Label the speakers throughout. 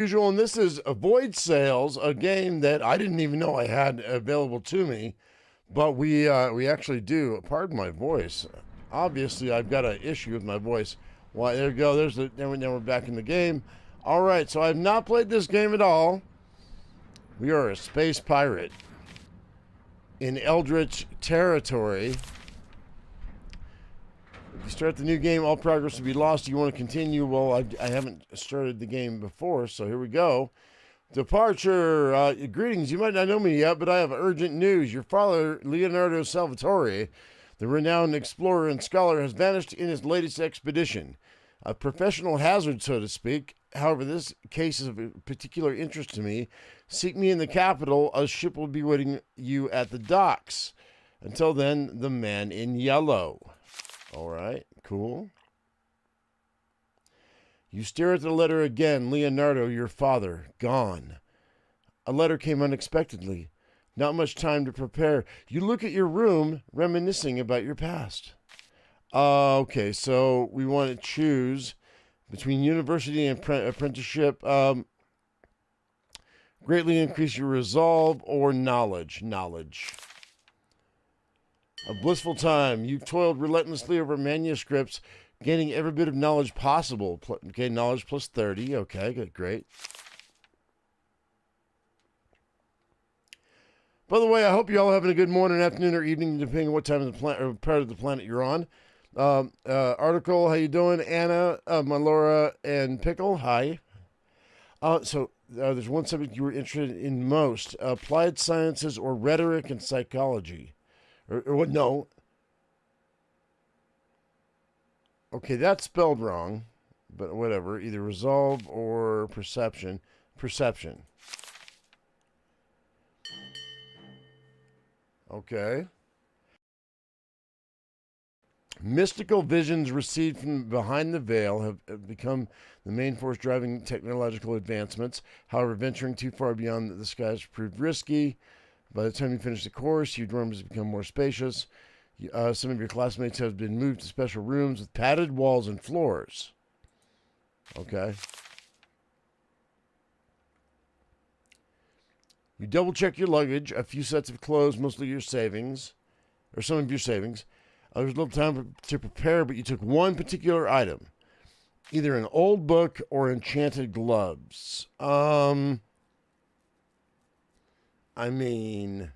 Speaker 1: Usual, and this is Avoid Sales, a game that I didn't even know I had available to me, but we actually do. Pardon my voice. Obviously, I've got an issue with my voice. Why? There we go. There's the. Now we're back in the game. All right. So I've not played this game at all. We are a space pirate in Eldritch territory. If you start the new game, all progress will be lost. You want to continue? Well, I haven't started the game before, so here we go. Departure. Greetings. You might not know me yet, but I have urgent news. Your father, Leonardo Salvatore, the renowned explorer and scholar, has vanished in his latest expedition. A professional hazard, so to speak. However, this case is of particular interest to me. Seek me in the capital. A ship will be waiting you at the docks. Until then, the man in yellow. All right, cool. You stare at the letter again. Leonardo, your father, gone. A letter came unexpectedly. Not much time to prepare. You look at your room, reminiscing about your past. Okay, so we want to choose between university and apprenticeship. Greatly increase your resolve or knowledge. Knowledge. A blissful time. You've toiled relentlessly over manuscripts, gaining every bit of knowledge possible. Okay, knowledge plus 30. Okay, good, great. By the way, I hope you all having a good morning, afternoon, or evening, depending on what time of the planet or part of the planet you're on. Article, how you doing? Anna, Malora, and Pickle, hi. So there's one subject you were interested in most: applied sciences or rhetoric and psychology. Or what? No. Okay, that's spelled wrong, but whatever. Either resolve or perception. Perception. Okay. Mystical visions received from behind the veil have become the main force driving technological advancements. However, venturing too far beyond the skies proved risky. By the time you finish the course, your dorms have become more spacious. Some of your classmates have been moved to special rooms with padded walls and floors. Okay. You double check your luggage, a few sets of clothes, mostly your savings, or some of your savings. There's little time to prepare, but you took one particular item. Either an old book or enchanted gloves. I mean,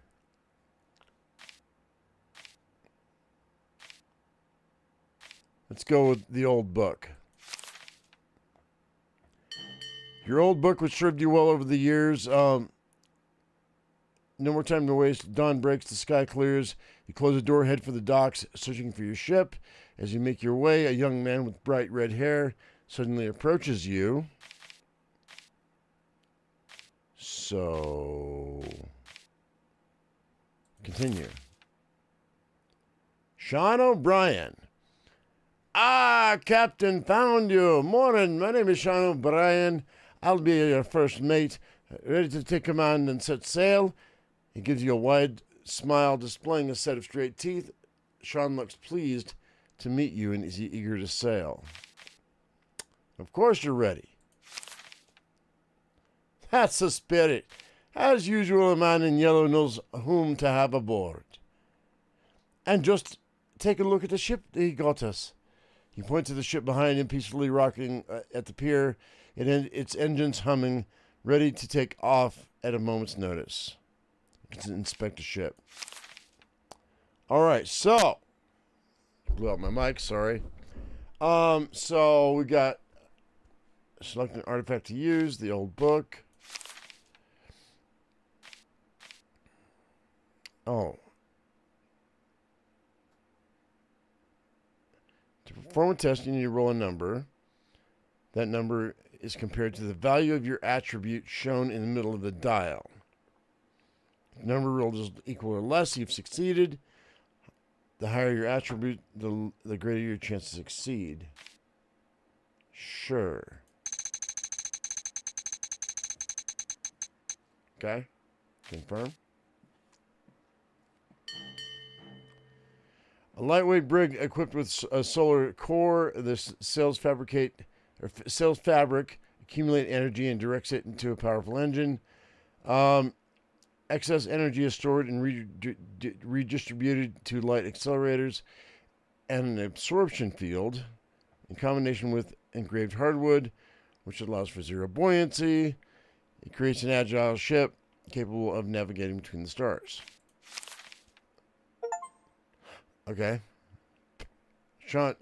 Speaker 1: let's go with the old book. Your old book, which served you well over the years. No more time to waste. Dawn breaks, the sky clears. You close the door, head for the docks, searching for your ship. As you make your way, a young man with bright red hair suddenly approaches you. So, continue. Sean O'Brien. Ah, Captain, found you. Morning, my name is Sean O'Brien. I'll be your first mate. Ready to take command and set sail? He gives you a wide smile, displaying a set of straight teeth. Sean looks pleased to meet you and is eager to sail. Of course you're ready. That's the spirit. As usual, a man in yellow knows whom to have aboard. And just take a look at the ship he got us. He points to the ship behind him, peacefully rocking at the pier, and its engines humming, ready to take off at a moment's notice. You can inspect the ship. All right, so blew out my mic. Sorry. So we got select an artifact to use. The old book. Oh. To perform a test, you need to roll a number. That number is compared to the value of your attribute shown in the middle of the dial. If the number rolled is equal or less, you've succeeded. The higher your attribute, the greater your chance to succeed. Sure. Okay. Confirm. A lightweight brig equipped with a solar core. This sails fabric accumulate energy and directs it into a powerful engine. Excess energy is stored and redistributed to light accelerators and an absorption field in combination with engraved hardwood, which allows for zero buoyancy. It creates an agile ship capable of navigating between the stars. Okay. Sean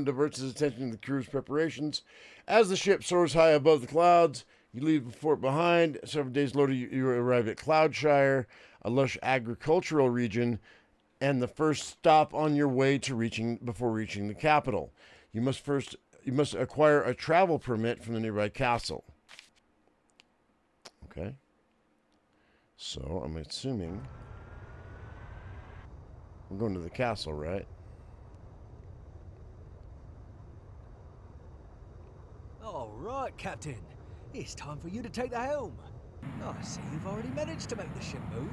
Speaker 1: diverts his attention to the crew's preparations. As the ship soars high above the clouds, you leave the fort behind. Several days later, you arrive at Cloudshire, a lush agricultural region, and the first stop on your way to before reaching the capital. You must acquire a travel permit from the nearby castle. Okay. So I'm assuming we're going to the castle, right?
Speaker 2: All right, Captain. It's time for you to take the helm. I see you've already managed to make the ship move.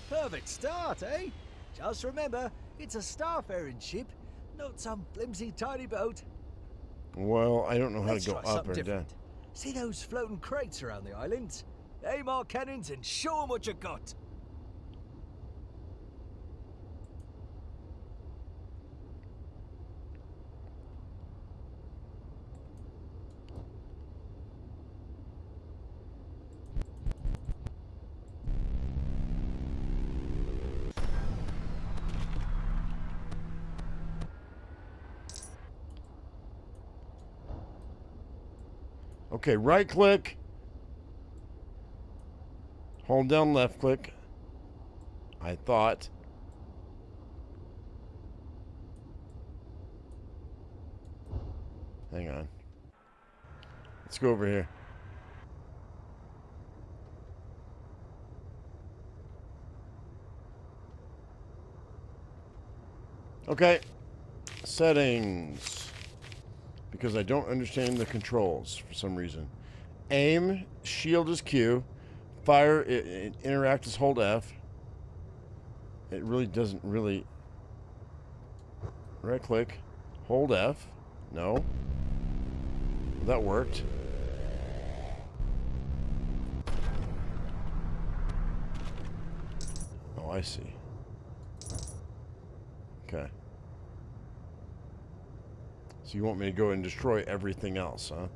Speaker 2: Perfect start, eh? Just remember, it's a starfaring ship, not some flimsy tiny boat.
Speaker 1: Well, I don't know how
Speaker 2: Let's
Speaker 1: to go
Speaker 2: try
Speaker 1: up
Speaker 2: something
Speaker 1: or down.
Speaker 2: different. See those floating crates around the island? Aim our cannons and show 'em what you got.
Speaker 1: Okay, right click. Hold down left click. I thought. Hang on. Let's go over here. Okay. Settings. Because I don't understand the controls for some reason. Aim, shield is Q. Fire, interact is hold F. It really doesn't really... Right click. Hold F. No. That worked. Oh, I see. Okay. So you want me to go and destroy everything else, huh?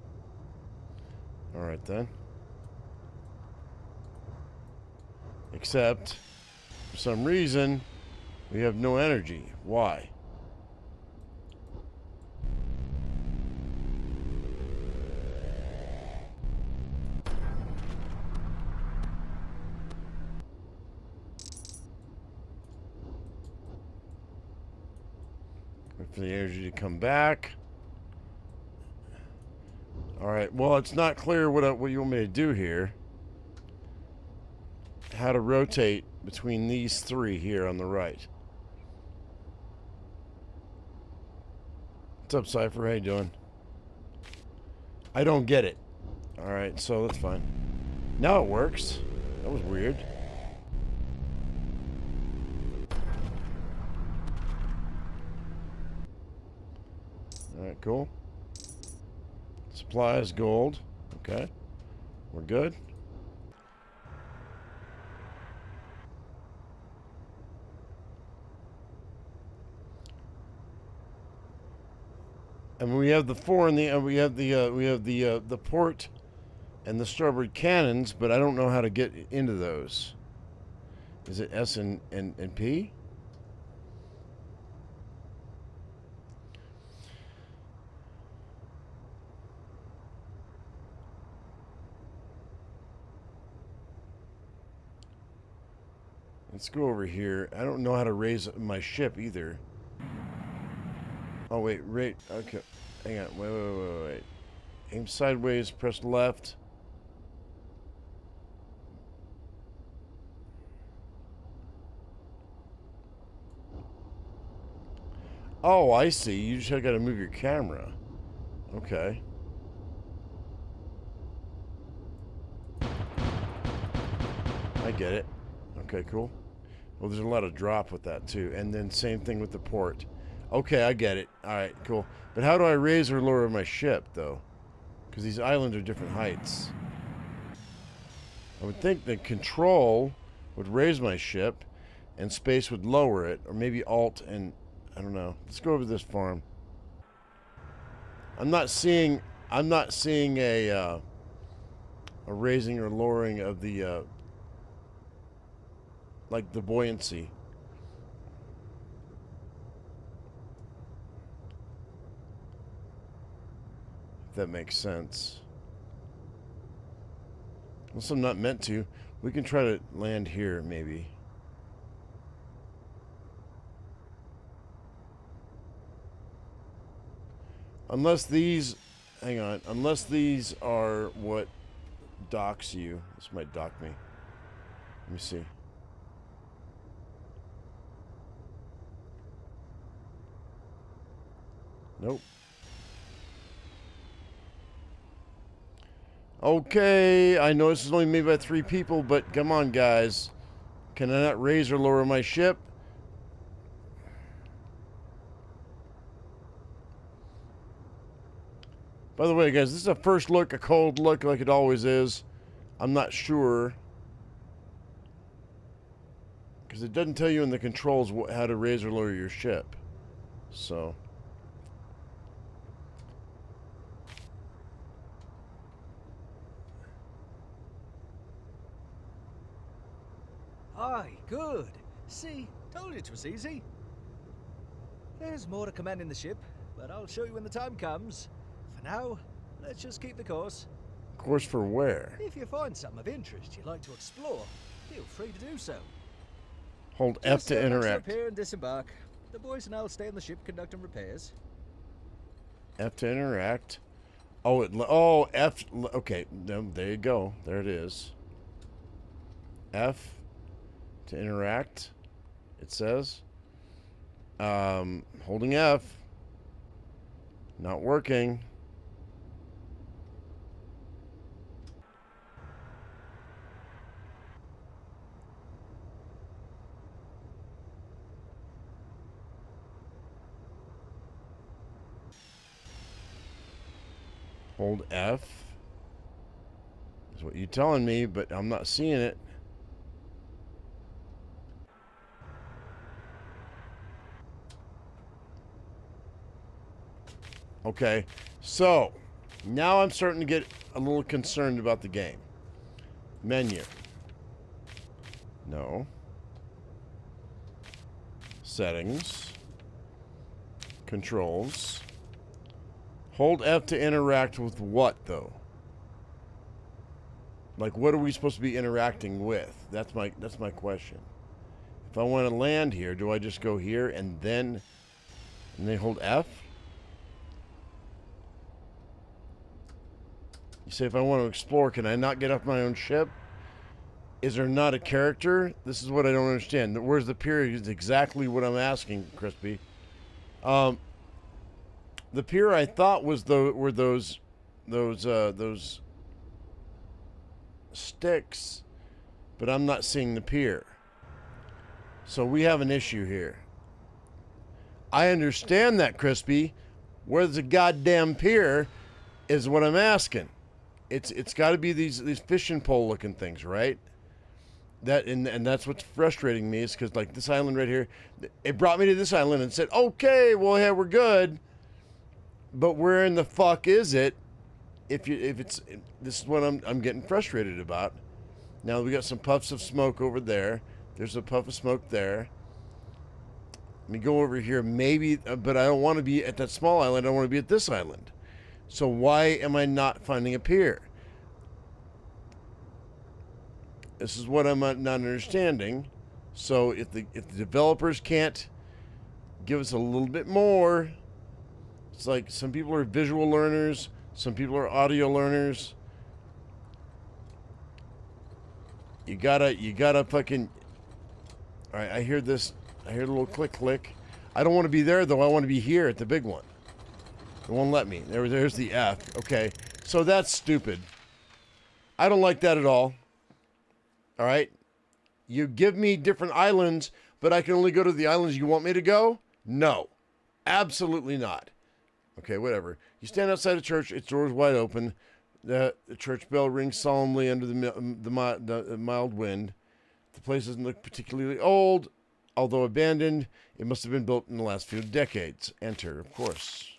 Speaker 1: Alright then. Except, for some reason, we have no energy. Why? Wait for the energy to come back. Alright, well, it's not clear what you want me to do here. How to rotate between these three here on the right. What's up, Cypher? How you doing? I don't get it. Alright, so that's fine. Now it works. That was weird. Alright, cool. Supply is gold. Okay. We're good. And we have the four in the we have the port and the starboard cannons, but I don't know how to get into those. Is it S and P? Let's go over here. I don't know how to raise my ship either. Oh, wait, okay. Hang on, wait. Aim sideways, press left. Oh, I see. You just got to move your camera. Okay. I get it. Okay, cool. Well, there's a lot of drop with that, too. And then same thing with the port. Okay, I get it. All right, cool. But how do I raise or lower my ship, though? Because these islands are different heights. I would think that control would raise my ship and space would lower it, or maybe alt and I don't know. Let's go over to this farm. I'm not seeing a raising or lowering of the like the buoyancy. If that makes sense. Unless I'm not meant to. We can try to land here, maybe. Unless these... Hang on. Unless these are what docks you. This might dock me. Let me see. Nope. Okay, I know this is only made by 3 people, but come on, guys. Can I not raise or lower my ship? By the way, guys, this is a first look, a cold look like it always is. I'm not sure. Because it doesn't tell you in the controls how to raise or lower your ship. So...
Speaker 2: Aye, good. See, told you it was easy. There's more to command in the ship, but I'll show you when the time comes. For now, let's just keep the course.
Speaker 1: Course for where?
Speaker 2: If you find something of interest you'd like to explore, feel free to do so.
Speaker 1: Hold F to interact.
Speaker 2: Up here and disembark. The boys and I'll stay on the ship conducting repairs.
Speaker 1: F to interact. Oh, F. Okay, there you go. There it is. F to interact. It says. Holding F. Not working. Hold F. Is what you're telling me, but I'm not seeing it. Okay, so now I'm starting to get a little concerned about the game. Menu. No. Settings. Controls. Hold F to interact with what, though? Like, what are we supposed to be interacting with? That's my question. If I want to land here, do I just go here and then hold F? You say if I want to explore, can I not get off my own ship? Is there not a character? This is what I don't understand. Where's the pier is exactly what I'm asking, Crispy. The pier I thought was were those sticks, but I'm not seeing the pier. So we have an issue here. I understand that, Crispy. Where's the goddamn pier is what I'm asking. It's got to be these fishing pole looking things, right? That and that's what's frustrating me is because like this island right here, it brought me to this island and said, okay, well yeah, we're good. But where in the fuck is it? This is what I'm getting frustrated about. Now we got some puffs of smoke over there. There's a puff of smoke there. Let me go over here, maybe, but I don't want to be at that small island. I want to be at this island. So why am I not finding a pier? This is what I'm not understanding. So if the developers can't give us a little bit more, it's like some people are visual learners, some people are audio learners. You gotta fucking. All right, I hear this. I hear a little click. I don't want to be there though. I want to be here at the big one. It won't let me. There's the F. Okay, so that's stupid. I don't like that at all. All right, you give me different islands, but I can only go to the islands you want me to go? No, absolutely not. Okay, whatever. You stand outside a church. Its doors wide open. The church bell rings solemnly under the mild wind. The place doesn't look particularly old, although abandoned. It must have been built in the last few decades. Enter, of course.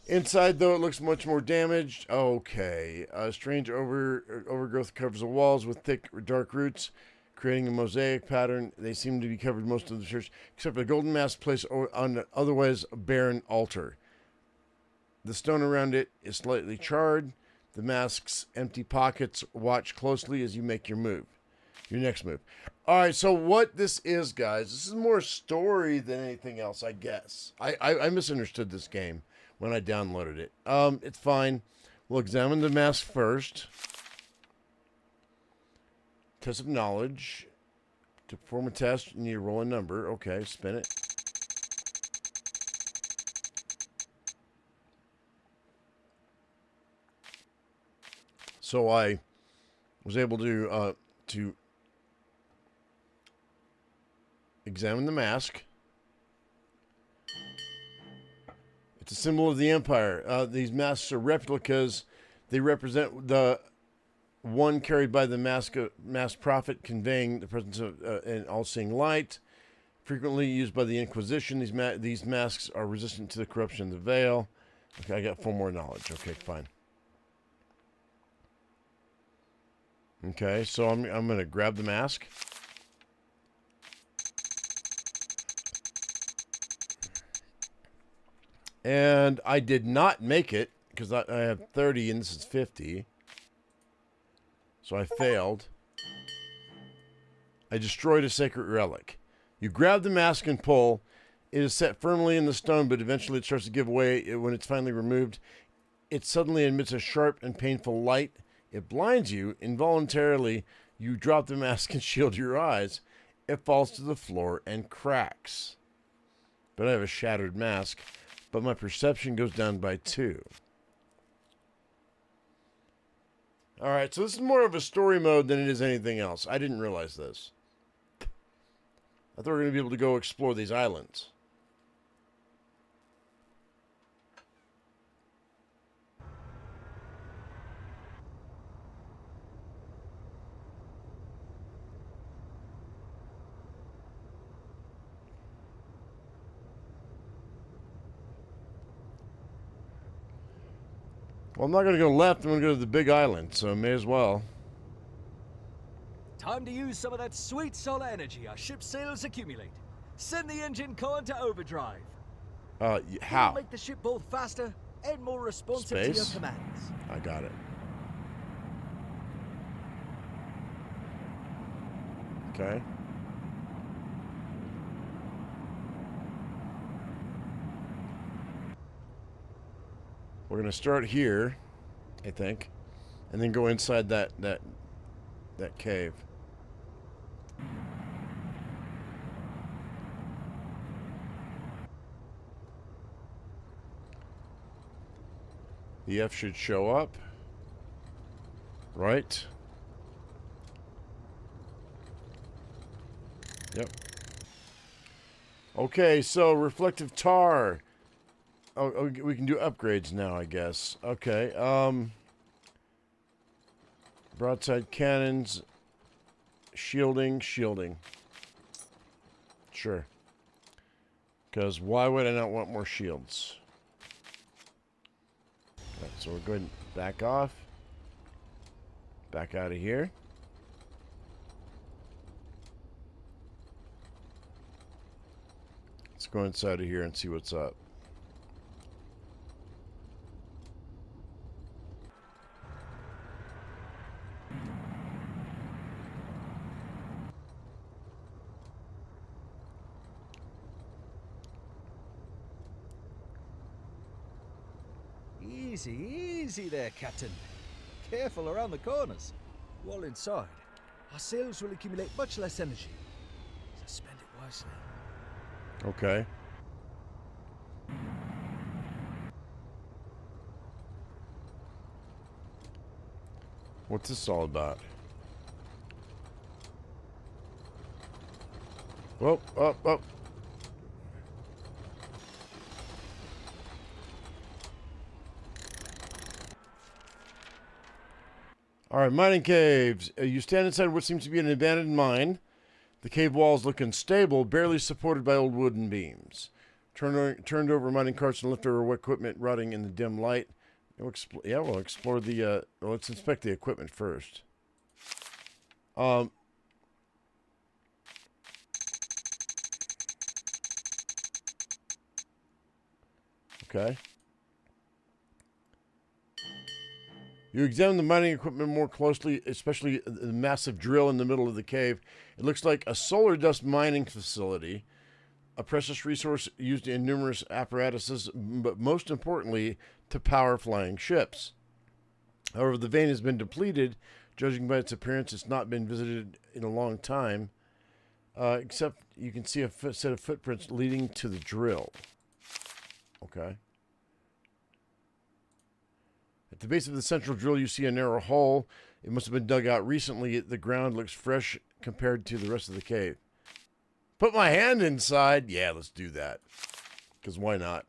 Speaker 1: Inside, though, it looks much more damaged. Okay. A strange overgrowth covers the walls with thick, dark roots, creating a mosaic pattern. They seem to be covered most of the church, except for a golden mask placed on an otherwise barren altar. The stone around it is slightly charred. The mask's empty pockets watch closely as you make your next move. All right, so what this is, guys, this is more story than anything else, I guess. I misunderstood this game when I downloaded it. It's fine. We'll examine the mask first. Test of knowledge. To perform a test, you need to roll a number. Okay, spin it. So I was able to examine the mask. It's a symbol of the Empire. These masks are replicas. They represent the one carried by the masked prophet, conveying the presence of an all-seeing light. Frequently used by the Inquisition, these masks are resistant to the corruption of the veil. Okay, I got 4 more knowledge. Okay, fine. Okay, so I'm going to grab the mask. And I did not make it, because I have 30 and this is 50. So I failed. I destroyed a sacred relic. You grab the mask and pull. It is set firmly in the stone, but eventually it starts to give way. When it's finally removed, it suddenly emits a sharp and painful light. It blinds you. Involuntarily, you drop the mask and shield your eyes. It falls to the floor and cracks. But I have a shattered mask. But my perception goes down by 2. Alright, so this is more of a story mode than it is anything else. I didn't realize this. I thought we were going to be able to go explore these islands. Well, I'm not going to go left. I'm going to go to the big island, so may as well.
Speaker 2: Time to use some of that sweet solar energy our ship's sails accumulate. Send the engine core into overdrive.
Speaker 1: How?
Speaker 2: It'll make the ship both faster and more responsive to your
Speaker 1: Space?
Speaker 2: commands.
Speaker 1: I got it. Okay. We're going to start here, I think, and then go inside that cave. The F should show up. Right? Yep. Okay, so reflective tar. Oh, we can do upgrades now, I guess. Okay. Broadside cannons. Shielding. Sure. Because why would I not want more shields? Right, so we're going to back off. Back out of here. Let's go inside of here and see what's up.
Speaker 2: Easy there, Captain. Careful around the corners. While inside, our sails will accumulate much less energy. So spend it wisely.
Speaker 1: Okay. What's this all about? Whoa, up. All right, mining caves. You stand inside what seems to be an abandoned mine. The cave walls look unstable, barely supported by old wooden beams. Turned over mining carts and leftover equipment rotting in the dim light. We'll explore the. Let's inspect the equipment first. Okay. You examine the mining equipment more closely, especially the massive drill in the middle of the cave. It looks like a solar dust mining facility, a precious resource used in numerous apparatuses, but most importantly, to power flying ships. However, the vein has been depleted. Judging by its appearance, it's not been visited in a long time, except you can see a set of footprints leading to the drill. Okay. At the base of the central drill, you see a narrow hole. It must have been dug out recently. The ground looks fresh compared to the rest of the cave. Put my hand inside. Yeah, let's do that. Because why not?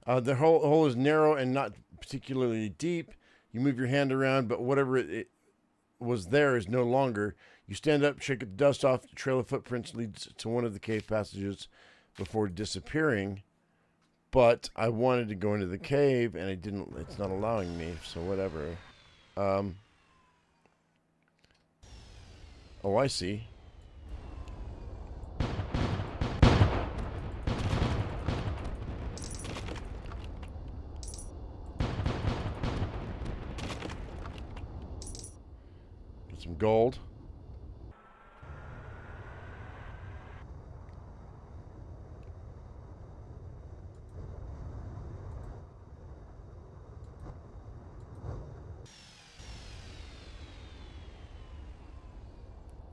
Speaker 1: The hole is narrow and not particularly deep. You move your hand around, but whatever it was there is no longer. You stand up, shake the dust off. The trail of footprints leads to one of the cave passages before disappearing. But I wanted to go into the cave, and it didn't. It's not allowing me, so whatever. Oh, I see. Get some gold.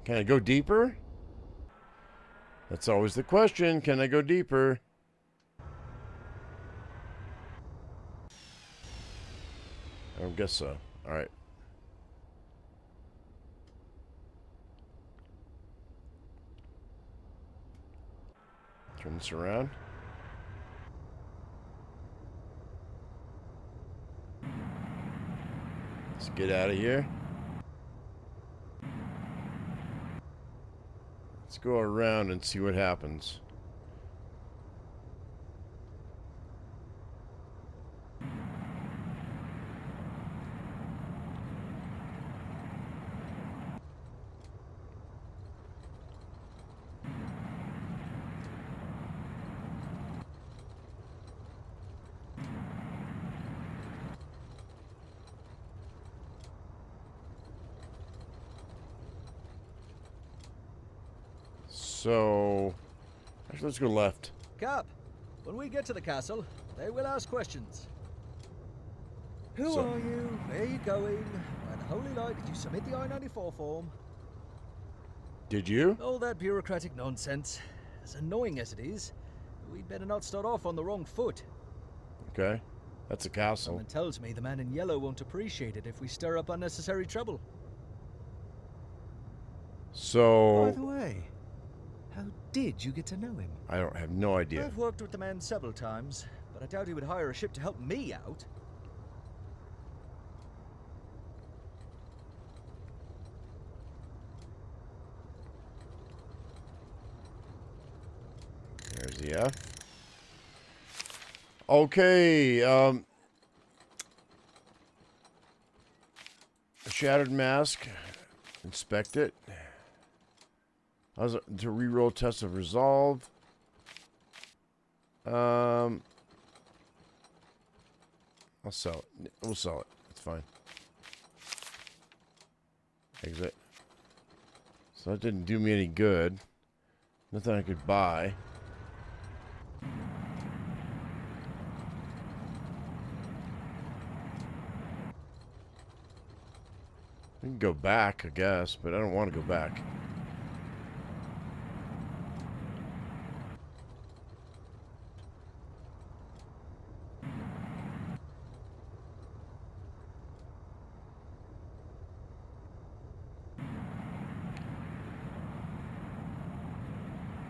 Speaker 1: Can I go deeper? That's always the question. Can I go deeper? I don't guess so. All right. Turn this around. Let's get out of here. Let's go around and see what happens. So, actually, let's go left.
Speaker 2: Cap, when we get to the castle, they will ask questions. Who
Speaker 1: So-
Speaker 2: are you? Where are you going? Why the holy light did you submit the I-94 form?
Speaker 1: Did you?
Speaker 2: All that bureaucratic nonsense. As annoying as it is, we'd better not start off on the wrong foot.
Speaker 1: Okay. That's a castle.
Speaker 2: Someone tells me the man in yellow won't appreciate it if we stir up unnecessary trouble. By
Speaker 1: So,
Speaker 2: the way, how did you get to know him?
Speaker 1: I don't have no idea.
Speaker 2: I've worked with the man several times, but I doubt he would hire a ship to help me out.
Speaker 1: There's the F. Okay, a shattered mask. Inspect it. How's it to reroll test of resolve? I'll sell it. We'll sell it. It's fine. Exit. So that didn't do me any good. Nothing I could buy. We can go back, I guess, but I don't want to go back.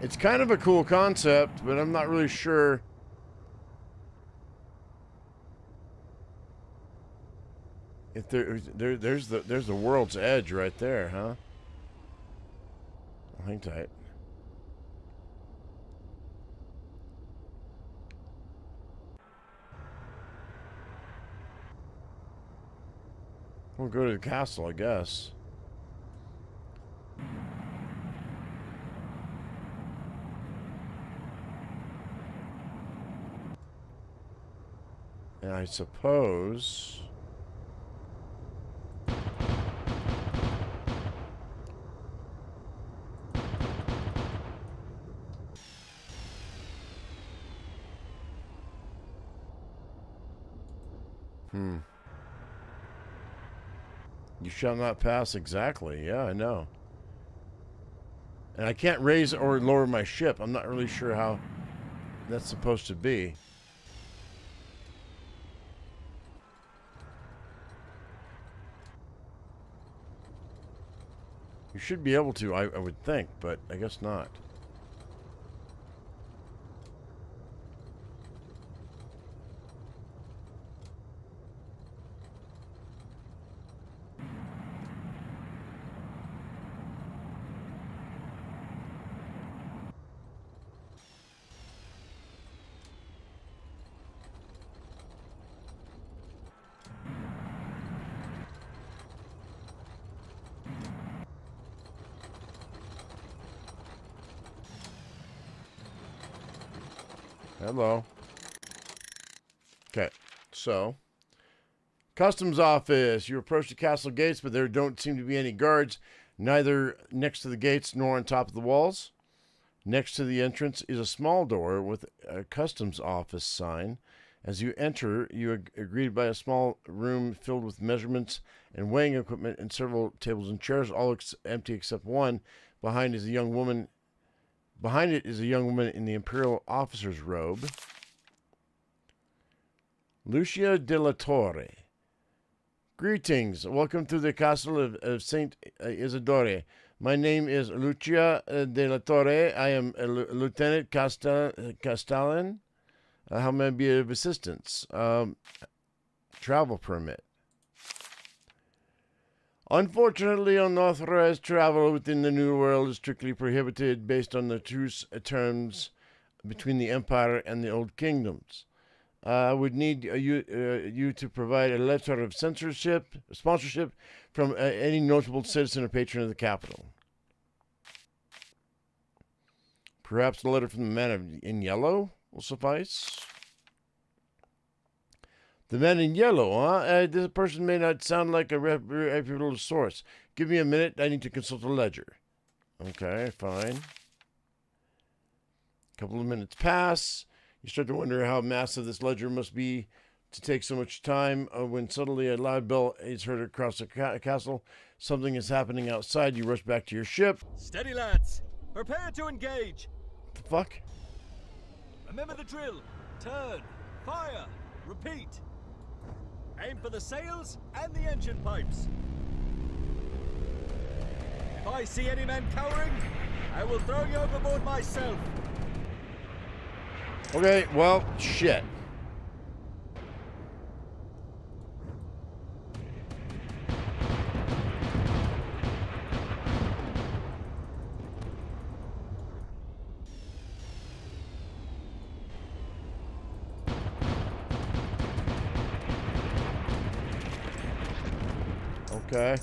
Speaker 1: It's kind of a cool concept, but I'm not really sure. If there's the world's edge right there, huh? Hang tight. We'll go to the castle, I guess. And I suppose... You shall not pass exactly. Yeah, I know. And I can't raise or lower my ship. I'm not really sure how that's supposed to be. You should be able to, I would think, but I guess not. Hello. Okay, so customs office. You approach the castle gates, but there don't seem to be any guards, neither next to the gates nor on top of the walls. Next to the entrance is a small door with a customs office sign. As you enter, you are greeted by a small room filled with measurements and weighing equipment and several tables and chairs, all empty except one. Behind it is a young woman in the imperial officer's robe. Lucia de la Torre. Greetings. Welcome to the castle of Saint Isidore. My name is Lucia de la Torre. I am a Lieutenant Castellan. How may I be of assistance? Travel permit. Unfortunately, unauthorized travel within the New World is strictly prohibited based on the truce terms between the Empire and the Old Kingdoms. I would need you to provide a letter of sponsorship from any notable citizen or patron of the capital. Perhaps a letter from the man in yellow will suffice. The man in yellow, huh? This person may not sound like a reputable source. Give me a minute. I need to consult a ledger. Okay, fine. A couple of minutes pass. You start to wonder how massive this ledger must be to take so much time. When suddenly a loud bell is heard across the castle. Something is happening outside. You rush back to your ship.
Speaker 2: Steady, lads. Prepare to engage.
Speaker 1: What the fuck?
Speaker 2: Remember the drill. Turn. Fire. Repeat. Aim for the sails and the engine pipes. If I see any men cowering, I will throw you overboard myself.
Speaker 1: Okay, well, shit. Okay.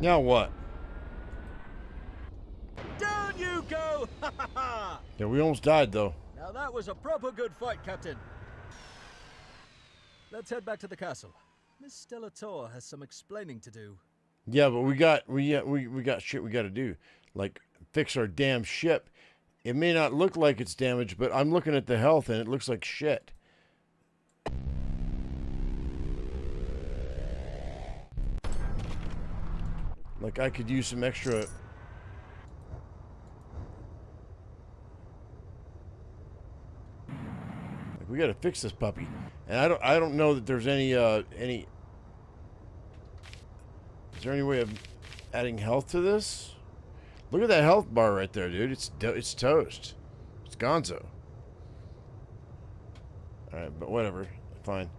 Speaker 1: Now what?
Speaker 2: Down you go! Ha ha ha!
Speaker 1: Yeah, we almost died though.
Speaker 2: Now that was a proper good fight, Captain. Let's head back to the castle. Miss Stellator has some explaining to do.
Speaker 1: Yeah, but we got shit we got to do. Like fix our damn ship. It may not look like it's damaged, but I'm looking at the health and it looks like shit. Like I could use some extra. Like we got to fix this puppy. And I don't know that there's any is there any way of adding health to this? Look at that health bar right there, dude. It's toast. It's gonzo. All right, but whatever. Fine.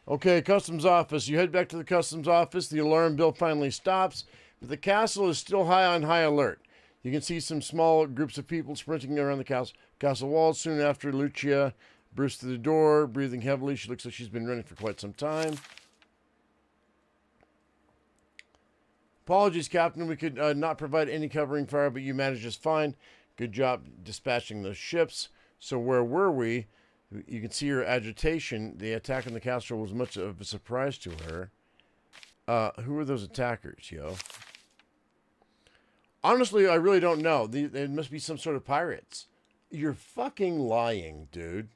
Speaker 1: Okay, customs office. You head back to the customs office. The alarm bell finally stops, but the castle is still on high alert. You can see some small groups of people sprinting around the castle walls. Soon after, Lucia bursts through the door, breathing heavily. She looks like she's been running for quite some time. Apologies, Captain. We could not provide any covering fire, but you managed just fine. Good job dispatching those ships. So where were we? You can see her agitation. The attack on the castle was much of a surprise to her. Who are those attackers, yo? Honestly, I really don't know. They must be some sort of pirates. You're fucking lying, dude.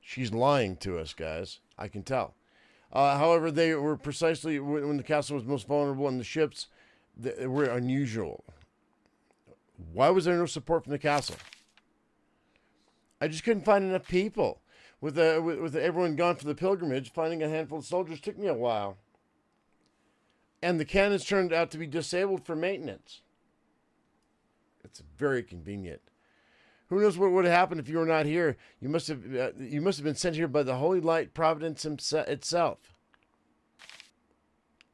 Speaker 1: She's lying to us, guys. I can tell. However, they were precisely when the castle was most vulnerable and the ships were unusual. Why was there no support from the castle? I just couldn't find enough people. With everyone gone for the pilgrimage, finding a handful of soldiers took me a while. And the cannons turned out to be disabled for maintenance. It's very convenient. Who knows what would have happened if you were not here? You must have been sent here by the Holy Light Providence itself.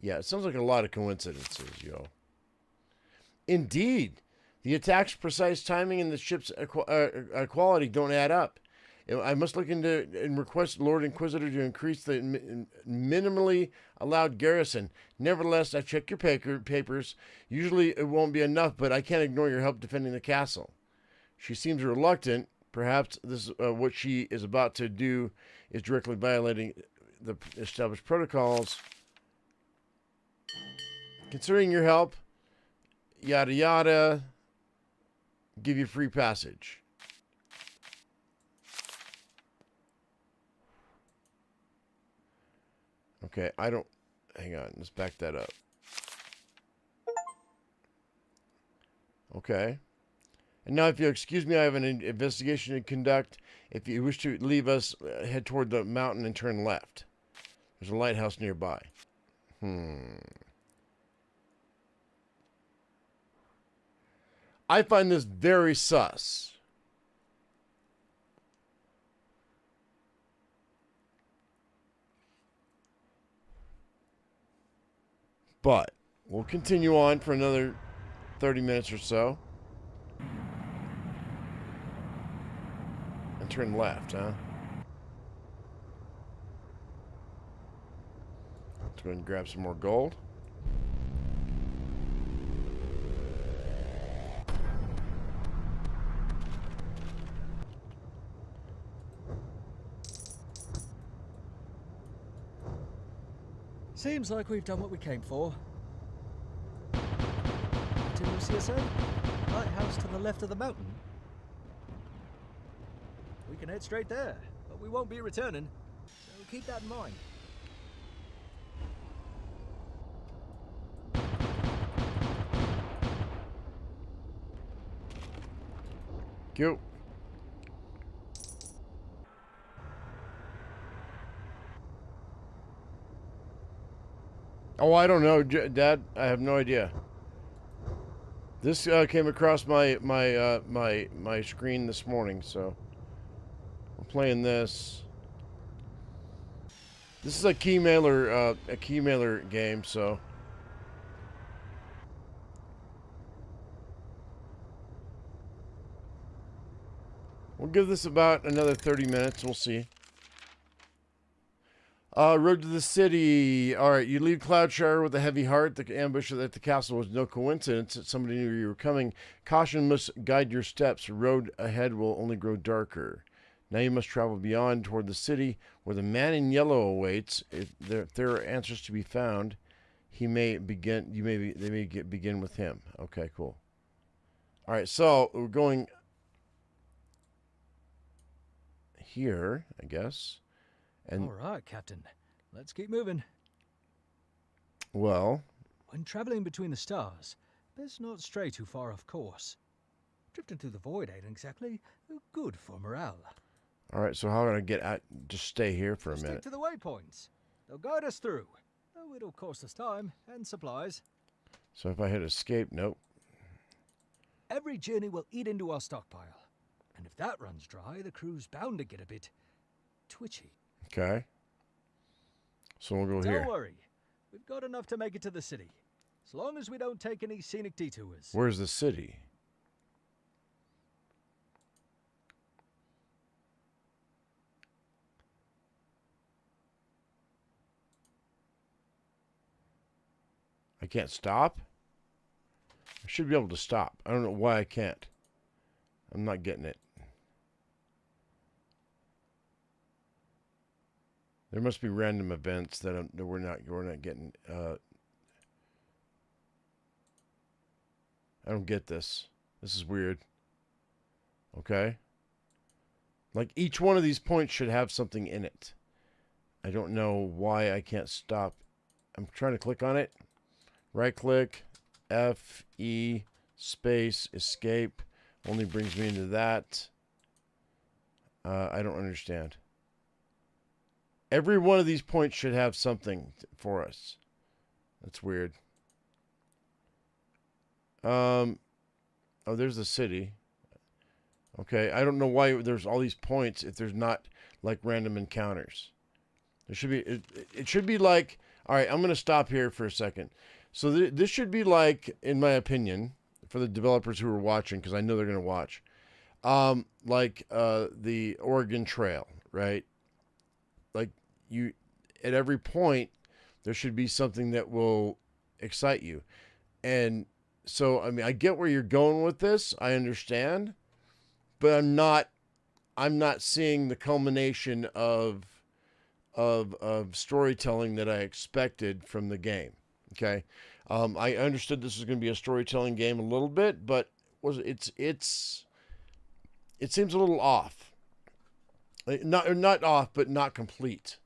Speaker 1: Yeah, it sounds like a lot of coincidences, yo. Indeed. The attack's precise timing and the ship's quality don't add up. I must look into and request Lord Inquisitor to increase the minimally allowed garrison. Nevertheless, I check your papers. Usually it won't be enough, but I can't ignore your help defending the castle. She seems reluctant. Perhaps this what she is about to do is directly violating the established protocols. Considering your help, yada yada, give you free passage. Okay, hang on, let's back that up. Okay. And now if you'll excuse me, I have an investigation to conduct. If you wish to leave us, head toward the mountain and turn left. There's a lighthouse nearby. I find this very sus. But we'll continue on for another 30 minutes or so. And turn left, huh? Let's go ahead and grab some more gold.
Speaker 2: Seems like we've done what we came for. Didn't you see us say? Lighthouse to the left of the mountain. We can head straight there, but we won't be returning, so keep that in mind.
Speaker 1: Cute. Oh, I don't know, Dad. I have no idea. This came across my screen this morning, so we're playing this. This is a key mailer game, so we'll give this about another 30 minutes. We'll see. Road to the city. All right, you leave Cloudshire with a heavy heart. The ambush at the castle was no coincidence that somebody knew you were coming. Caution must guide your steps. The road ahead will only grow darker. Now you must travel beyond toward the city, where the man in yellow awaits. If there are answers to be found, he may begin. Begin with him. Okay, cool. All right, so we're going here, I guess. And
Speaker 2: all right, Captain. Let's keep moving.
Speaker 1: well,
Speaker 2: When traveling between the stars, best not stray too far off course. Drifting through the void ain't exactly good for morale.
Speaker 1: all right. So how am I gonna get out? Just stay here for a
Speaker 2: Stick
Speaker 1: minute.
Speaker 2: to the waypoints. They'll guide us through. Though it'll cost us time and supplies.
Speaker 1: So if I hit escape, nope.
Speaker 2: Every journey will eat into our stockpile. And if that runs dry, the crew's bound to get a bit twitchy.
Speaker 1: Okay. So we'll go
Speaker 2: Don't
Speaker 1: here.
Speaker 2: worry. We've got enough to make it to the city. As long as we don't take any scenic detours.
Speaker 1: Where's the city? I can't stop? I should be able to stop. I don't know why I can't. I'm not getting it. There must be random events that we're not getting. I don't get this. This is weird. Okay. Like each one of these points should have something in it. I don't know why I can't stop. I'm trying to click on it. Right click, F, E, space, escape. Only brings me into that. I don't understand. Every one of these points should have something for us. That's weird. Oh, there's the city. Okay, I don't know why there's all these points if there's not like random encounters. There should be. It should be like. All right, I'm going to stop here for a second. So this should be like, in my opinion, for the developers who are watching, because I know they're going to watch, like the Oregon Trail, right? Like you, at every point, there should be something that will excite you. And so, I mean, I get where you're going with this. I understand, but I'm not seeing the culmination of storytelling that I expected from the game. Okay, I understood this was going to be a storytelling game a little bit, but it seems a little off. Not off, but not complete.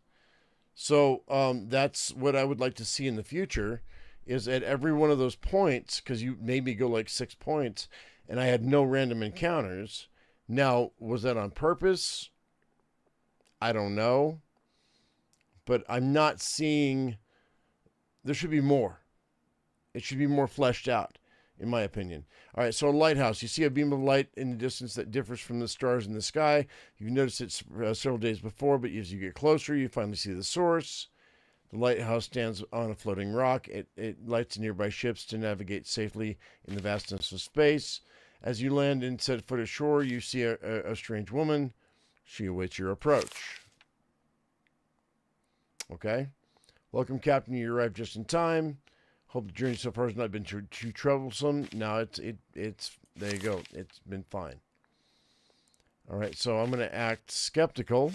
Speaker 1: So that's what I would like to see in the future. Is at every one of those points, because you made me go like 6 points, and I had no random encounters. Now, was that on purpose? I don't know. But I'm not seeing. There should be more. It should be more fleshed out, in my opinion. All right, so a lighthouse. You see a beam of light in the distance that differs from the stars in the sky. You've noticed it several days before, but as you get closer, you finally see the source. The lighthouse stands on a floating rock. It lights nearby ships to navigate safely in the vastness of space. As you land and set foot ashore, you see a strange woman. She awaits your approach. Okay. Welcome, Captain. You arrived just in time. Hope the journey so far has not been too troublesome. Now it's there you go. It's been fine. All right, so I'm going to act skeptical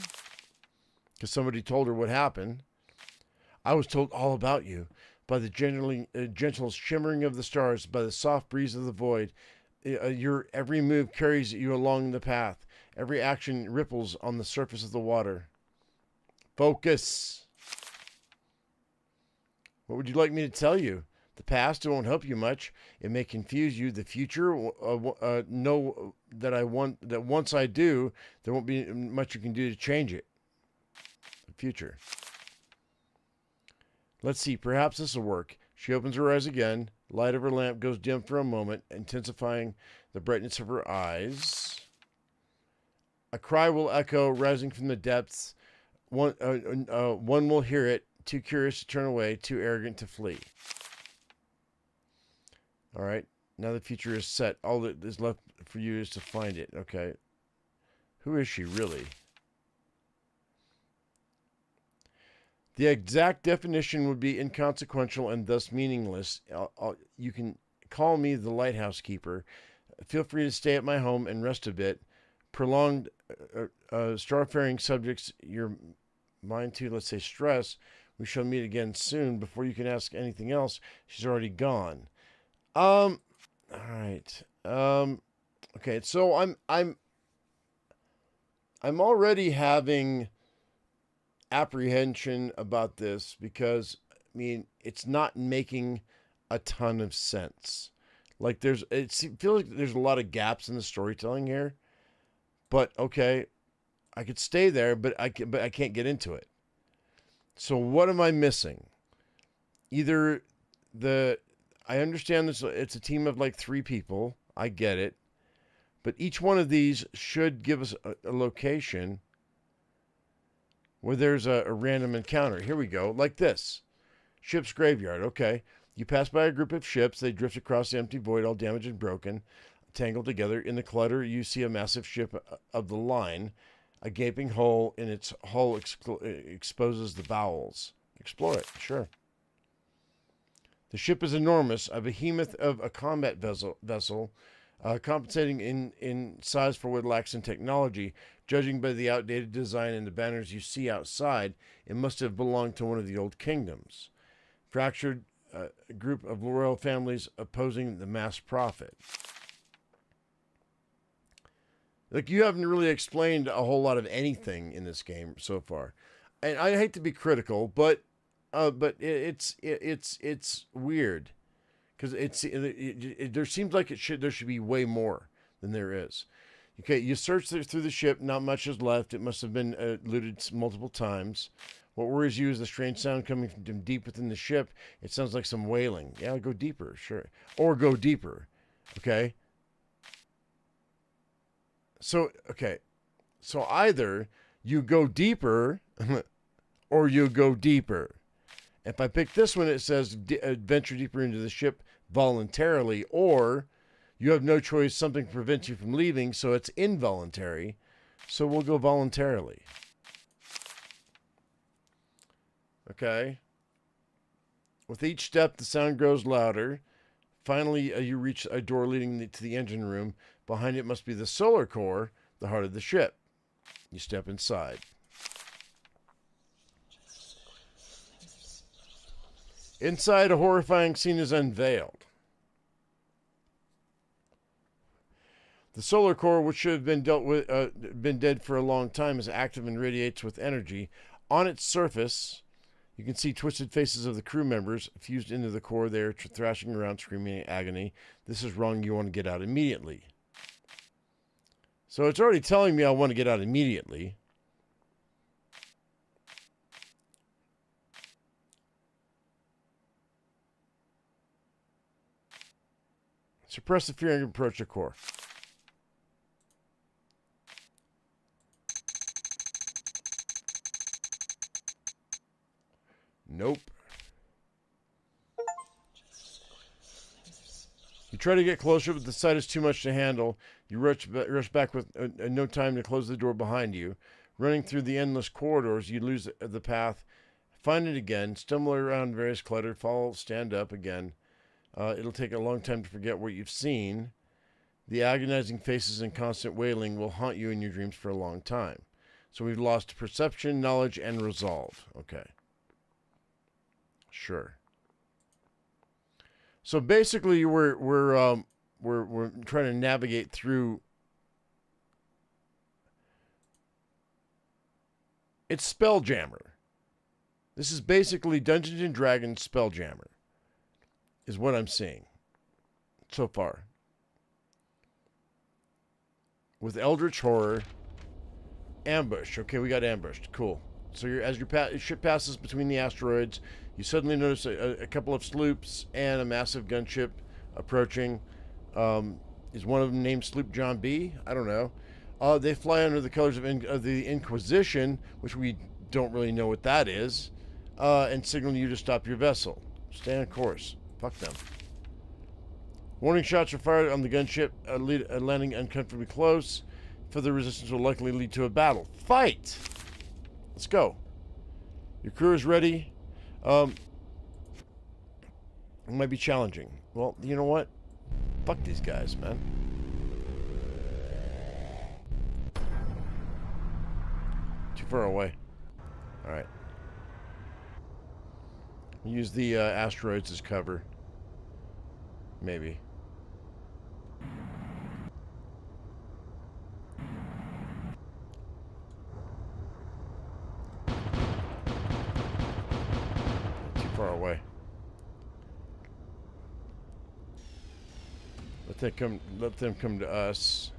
Speaker 1: because somebody told her what happened. I was told all about you by the gentle shimmering of the stars, by the soft breeze of the void. Your every move carries you along the path. Every action ripples on the surface of the water. Focus. What would you like me to tell you? The past won't help you much. It may confuse you. The future, know that once I do, there won't be much you can do to change it. The future. Let's see. Perhaps this will work. She opens her eyes again. Light of her lamp goes dim for a moment, intensifying the brightness of her eyes. A cry will echo, rising from the depths. One will hear it, too curious to turn away, too arrogant to flee. All right. Now the future is set. All that is left for you is to find it. Okay. Who is she, really? The exact definition would be inconsequential and thus meaningless. You can call me the lighthouse keeper. Feel free to stay at my home and rest a bit. Prolonged starfaring subjects your mind to, let's say, stress. We shall meet again soon. Before you can ask anything else, she's already gone. All right. Okay. So I'm already having apprehension about this because, I mean, it's not making a ton of sense. Like it feels like there's a lot of gaps in the storytelling here. But okay, I could stay there, but I can't get into it. So what am I missing? Either I understand this. It's a team of like 3 people. I get it, but each one of these should give us a location where there's a random encounter. Here we go, like this. Ship's graveyard. Okay. You pass by a group of ships. They drift across the empty void, all damaged and broken, tangled together. In the clutter, you see a massive ship of the line. A gaping hole in its hull exposes the bowels. Explore it. Sure. The ship is enormous, a behemoth of a combat vessel, compensating in size for what lacks in technology. Judging by the outdated design and the banners you see outside, it must have belonged to one of the old kingdoms. Fractured group of royal families opposing the mass profit. Like, you haven't really explained a whole lot of anything in this game so far, and I hate to be critical, but it's weird because there seems like there should be way more than there is. Okay, you search through the ship. Not much is left. It must have been looted multiple times. What worries you is the strange sound coming from deep within the ship. It sounds like some wailing. Yeah, go deeper, sure. Or go deeper, okay? So, okay. So either you go deeper or you go deeper. If I pick this one, it says venture deeper into the ship voluntarily, or you have no choice, something prevents you from leaving, so it's involuntary. So we'll go voluntarily. Okay. With each step, the sound grows louder. Finally, you reach a door leading to the engine room. Behind it must be the solar core, the heart of the ship. You step inside. Inside, a horrifying scene is unveiled. The solar core, which should have been been dead for a long time, is active and radiates with energy. On its surface, you can see twisted faces of the crew members fused into the core. They are thrashing around, screaming in agony. This is wrong. You want to get out immediately. So it's already telling me I want to get out immediately. Suppress the fear and approach the core. Nope. You try to get closer, but the sight is too much to handle. You rush back with no time to close the door behind you. Running through the endless corridors, you lose the path. Find it again. Stumble around various clutter. Fall, stand up again. It'll take a long time to forget what you've seen. The agonizing faces and constant wailing will haunt you in your dreams for a long time. So we've lost perception, knowledge, and resolve. Okay. Sure. So basically, we're trying to navigate through. It's Spelljammer. This is basically Dungeons and Dragons Spelljammer, is what I'm seeing so far. With Eldritch Horror, ambush. Okay, we got ambushed. Cool. So as your ship passes between the asteroids, you suddenly notice a couple of sloops and a massive gunship approaching. Is one of them named Sloop John B? I don't know. They fly under the colors of the Inquisition, which we don't really know what that is, and signal you to stop your vessel. Stay on course. Fuck them. Warning shots are fired on the gunship, landing uncomfortably close. Further resistance will likely lead to a battle. Fight! Let's go. Your crew is ready. It might be challenging. Well, you know what? Fuck these guys, man. Too far away. Alright. Use the asteroids as cover. Maybe. Too far away. Let them come to us.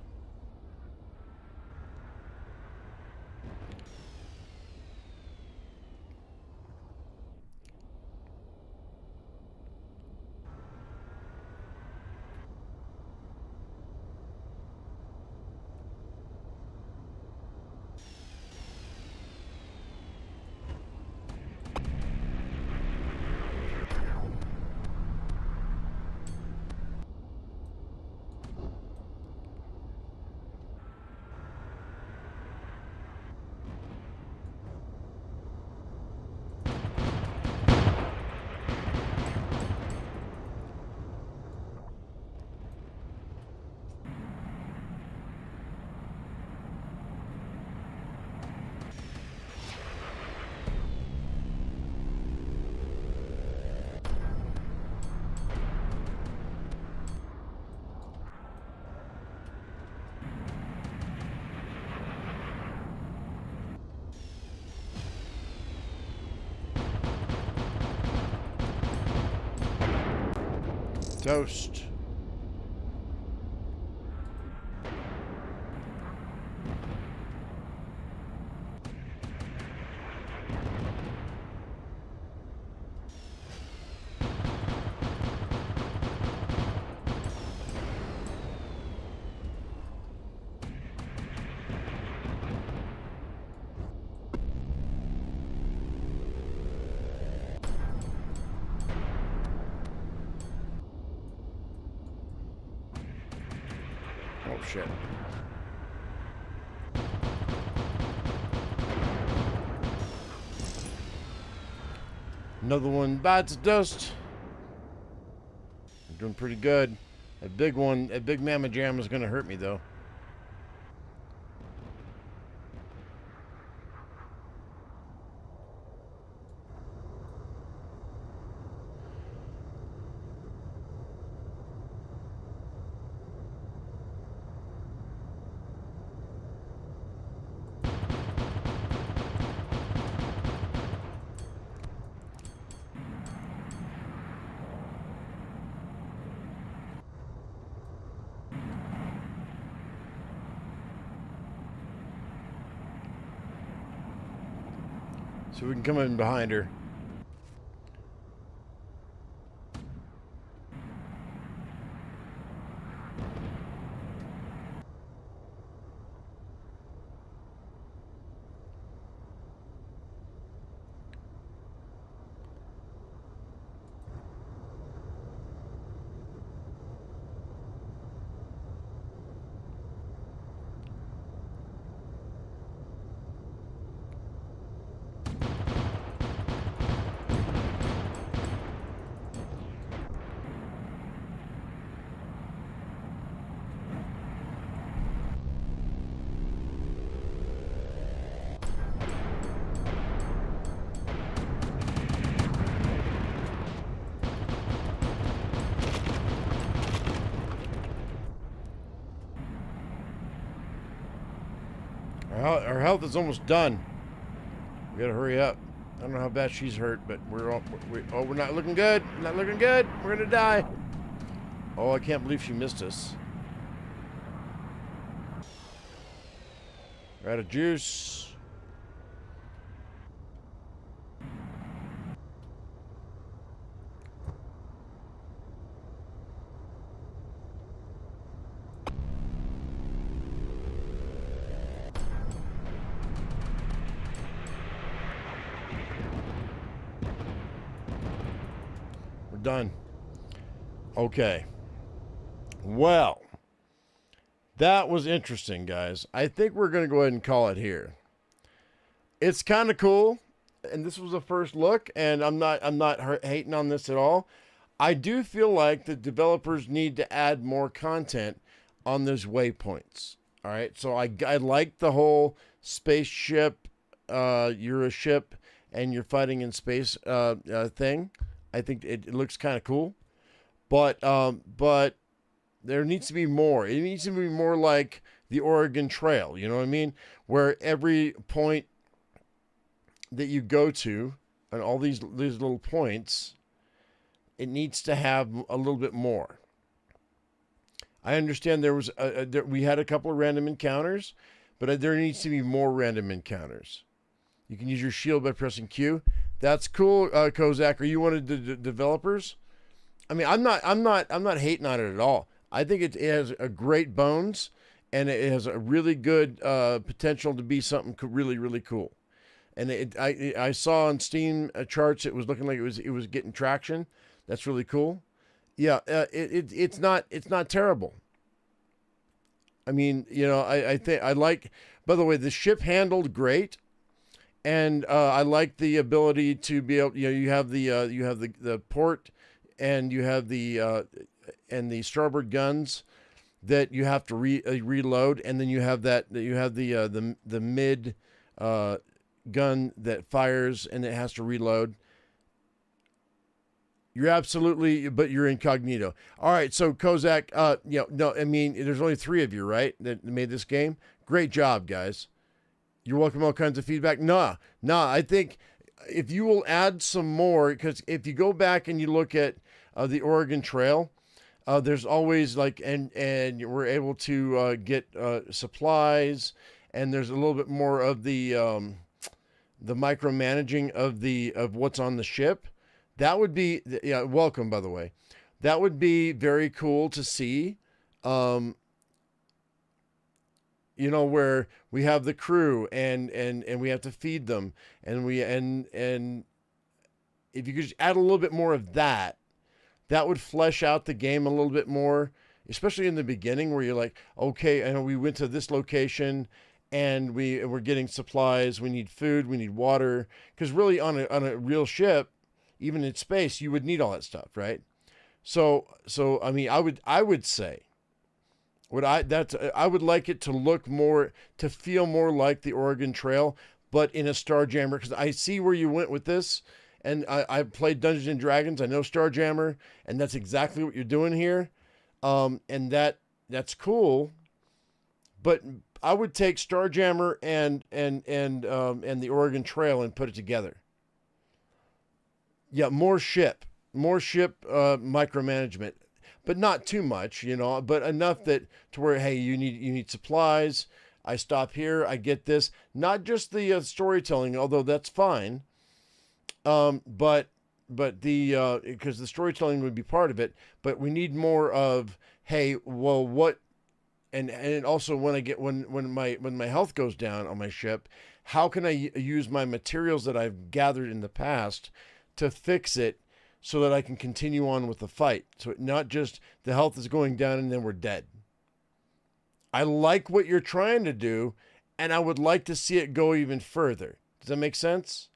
Speaker 1: Toast. Oh, shit. Another one bites dust. I'm doing pretty good. A big one, a big mamma jam is going to hurt me, though. So we can come in behind her. Our health is almost done. We gotta hurry up. I don't know how bad she's hurt, but we're not looking good. Not looking good. We're gonna die. Oh, I can't believe she missed us. We're out of juice. done. Okay. Well, that was interesting, guys. I think we're going to go ahead and call it here. It's kind of cool, and this was a first look, and I'm not hating on this at all. I do feel like the developers need to add more content on those waypoints. All right, so I like the whole spaceship, you're a ship and you're fighting in space thing. I think it looks kind of cool, but there needs to be more. It needs to be more like the Oregon Trail. You know what I mean? Where every point that you go to, and all these little points, it needs to have a little bit more. I understand there was we had a couple of random encounters, but there needs to be more random encounters. You can use your shield by pressing Q. That's cool, Kozak. Are you one of the developers? I mean, I'm not hating on it at all. I think it has a great bones, and it has a really good potential to be something really, really cool. And I saw on Steam charts it was looking like it was getting traction. That's really cool. Yeah, it's not terrible. I mean, you know, I think I like. By the way, the ship handled great, and I like the ability to be able. You know, you have the port, and you have the starboard guns that you have to reload, and then you have the mid gun that fires and it has to reload. You're absolutely, but you're incognito. All right, so Kozak, no, I mean, there's only 3 of you, right, that made this game? Great job, guys. You're welcome all kinds of feedback. Nah, I think if you will add some more, because if you go back and you look at the Oregon Trail, there's always like, and we're able to get supplies, and there's a little bit more of the micromanaging of what's on the ship. That would be, yeah, welcome, by the way. That would be very cool to see. You know, where we have the crew and we have to feed them, and if you could just add a little bit more of that, that would flesh out the game a little bit more, especially in the beginning where you're like, okay, and we went to this location and we're getting supplies, we need food, we need water, because really on a real ship, even in space, you would need all that stuff, right? So I mean, I would say, I would like it to look more, to feel more like the Oregon Trail, but in a Starjammer, because I see where you went with this, and I played Dungeons and Dragons. I know Starjammer, and that's exactly what you're doing here, and that's cool. But I would take Starjammer and the Oregon Trail and put it together. Yeah, more ship micromanagement, but not too much, you know, but enough that to where, hey, you need supplies. I stop here, I get this. Not just the storytelling, although that's fine. But the because the storytelling would be part of it, but we need more of, hey, well, what, and also when my health goes down on my ship, how can I use my materials that I've gathered in the past to fix it so that I can continue on with the fight? So not just the health is going down and then we're dead. I like what you're trying to do, and I would like to see it go even further. Does that make sense?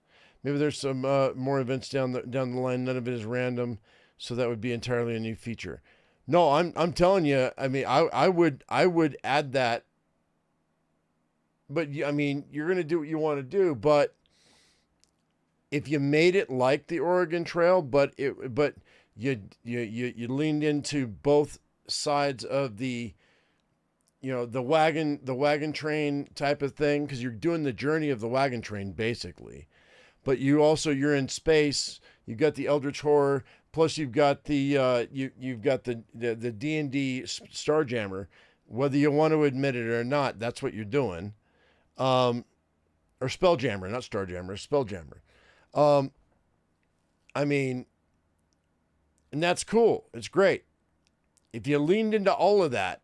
Speaker 1: Maybe there's some more events down the line. None of it is random, so that would be entirely a new feature. No, I'm telling you. I mean, I would add that. But I mean, you're gonna do what you want to do, but if you made it like the Oregon Trail, but you leaned into both sides of the, you know, the wagon train type of thing, because you're doing the journey of the wagon train basically, but you're in space. You've got the Eldritch Horror, plus you've got the you've got the D&D Starjammer. Whether you want to admit it or not, that's what you're doing. Or Spelljammer, not Starjammer, Spelljammer. I mean, and that's cool. It's great. If you leaned into all of that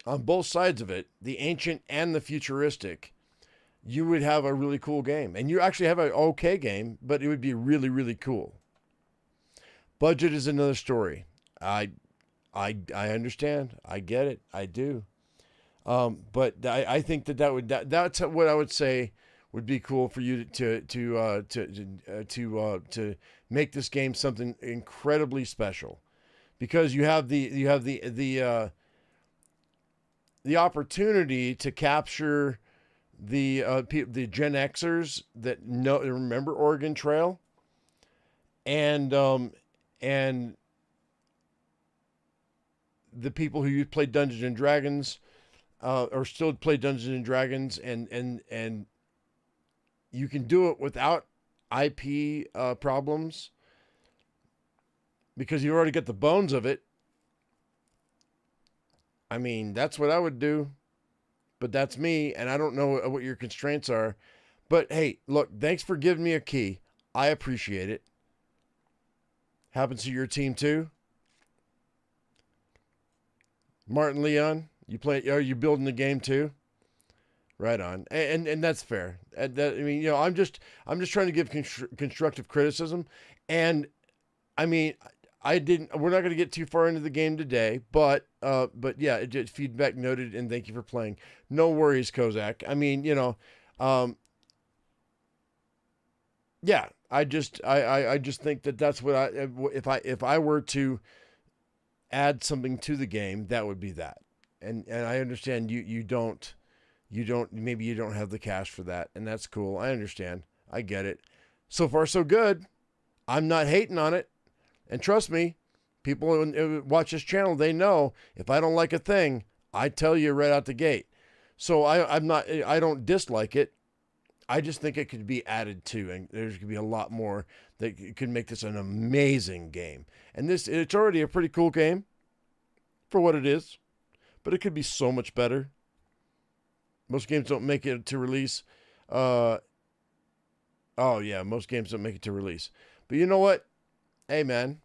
Speaker 1: on both sides of it, the ancient and the futuristic, you would have a really cool game. And you actually have an okay game, but it would be really, really cool. Budget is another story. I understand. I get it. I do. But I think that's what I would say would be cool for you to make this game something incredibly special, because you have the opportunity to capture the Gen Xers that remember Oregon Trail, and the people who played Dungeons and Dragons, or still play Dungeons and Dragons, and you can do it without IP problems, because you already got the bones of it. I mean, that's what I would do, but that's me, and I don't know what your constraints are. But hey, look, thanks for giving me a key. I appreciate it. Happens to your team too? Martin Leon, are you building the game too? Right on. And that's fair. I mean, I'm just trying to give constructive criticism. And I mean, we're not going to get too far into the game today, but yeah, feedback noted, and thank you for playing. No worries, Kozak. I mean, yeah, I just think that's what if I were to add something to the game, that would be that. And I understand maybe you don't have the cash for that, and that's cool. I understand. I get it. So far so good. I'm not hating on it. And trust me, people who watch this channel, they know if I don't like a thing, I tell you right out the gate. So I don't dislike it. I just think it could be added to, and there's going to be a lot more that could make this an amazing game. And it's already a pretty cool game for what it is, but it could be so much better. Most games don't make it to release. Oh yeah, most games don't make it to release. But you know what? Hey man,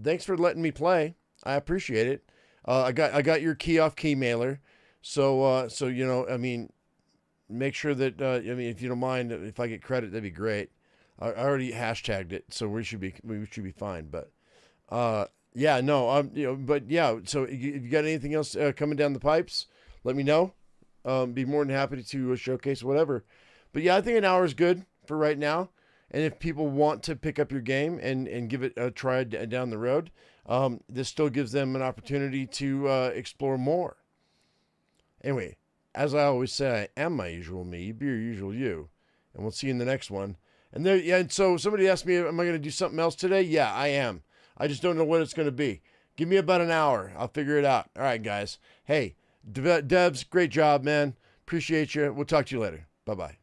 Speaker 1: thanks for letting me play. I appreciate it. I got your key off Keymailer, so I mean, make sure that if you don't mind, if I get credit, that'd be great. I already hashtagged it, so we should be fine. But yeah, no, but yeah. So if you got anything else coming down the pipes, let me know. Be more than happy to showcase whatever. But yeah, I think an hour is good for right now. And if people want to pick up your game and give it a try down the road, this still gives them an opportunity to explore more. Anyway, as I always say, I am my usual me. You be your usual you. And we'll see you in the next one. And so somebody asked me, am I going to do something else today? Yeah, I am. I just don't know what it's going to be. Give me about an hour. I'll figure it out. All right, guys. Hey, Devs, great job, man. Appreciate you. We'll talk to you later. Bye-bye.